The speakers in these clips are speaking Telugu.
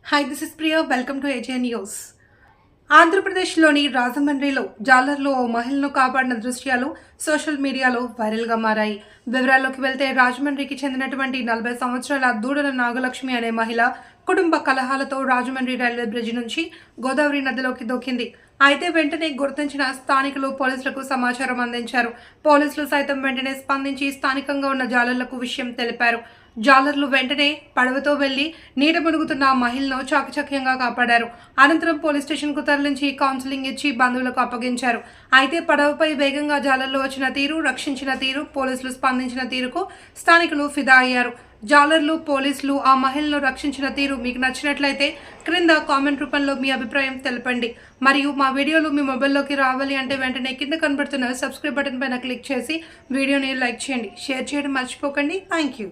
Hi, this is Priya. Welcome to AJ News. ఆంధ్రప్రదేశ్లోని రాజమండ్రిలో జాలర్లు ఓ మహిళను కాపాడిన దృశ్యాలు సోషల్ మీడియాలో వైరల్గా మారాయి. వివరాల్లోకి వెళ్తే రాజమండ్రికి చెందినటువంటి 40 సంవత్సరాల దూడల నాగలక్ష్మి అనే మహిళ కుటుంబ కలహాలతో రాజమండ్రి రైల్వే బ్రిడ్జి నుంచి గోదావరి నదిలోకి దూకింది. అయితే వెంటనే గుర్తించిన స్థానికులు పోలీసులకు సమాచారం అందించారు. పోలీసులు సైతం వెంటనే స్పందించి స్థానికంగా ఉన్న జాలర్లకు విషయం తెలిపారు. జాలర్లు వెంటనే పడవతో వెళ్లి నీట మునుగుతున్న మహిళను చాకచక్యంగా కాపాడారు. అనంతరం పోలీస్ స్టేషన్కు తరలించి కౌన్సిలింగ్ ఇచ్చి బంధువులకు అప్పగించారు. అయితే పడవపై వేగంగా జాలర్లు వచ్చిన తీరు, రక్షించిన తీరు, పోలీసులు స్పందించిన తీరుకు స్థానికులు ఫిదా అయ్యారు. జాలర్లు, పోలీసులు ఆ మహిళను రక్షించిన తీరు మీకు నచ్చినట్లయితే క్రింద కామెంట్ రూపంలో మీ అభిప్రాయం తెలపండి. మరియు మా వీడియోలు మీ మొబైల్లోకి రావాలి అంటే వెంటనే కింద కనబడుతున్న సబ్స్క్రైబ్ బటన్ పైన క్లిక్ చేసి వీడియోని లైక్ చేయండి, షేర్ చేయడం మర్చిపోకండి. Thank you.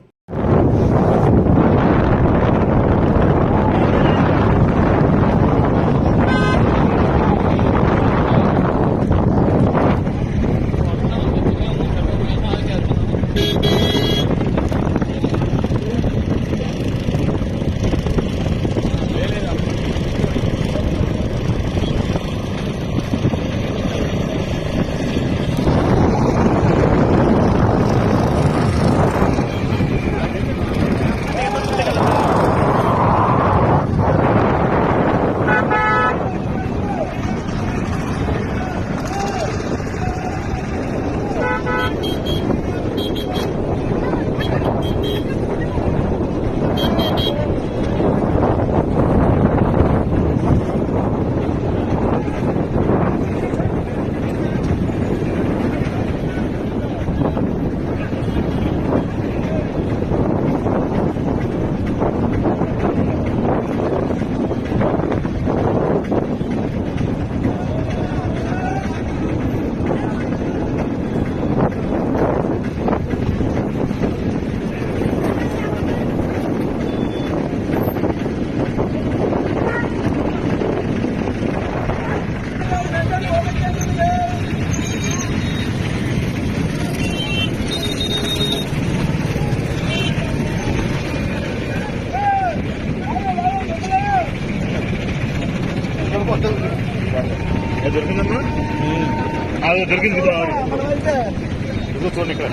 దొరికిందమ్మా అది దొరికింది చూడండి ఇక్కడ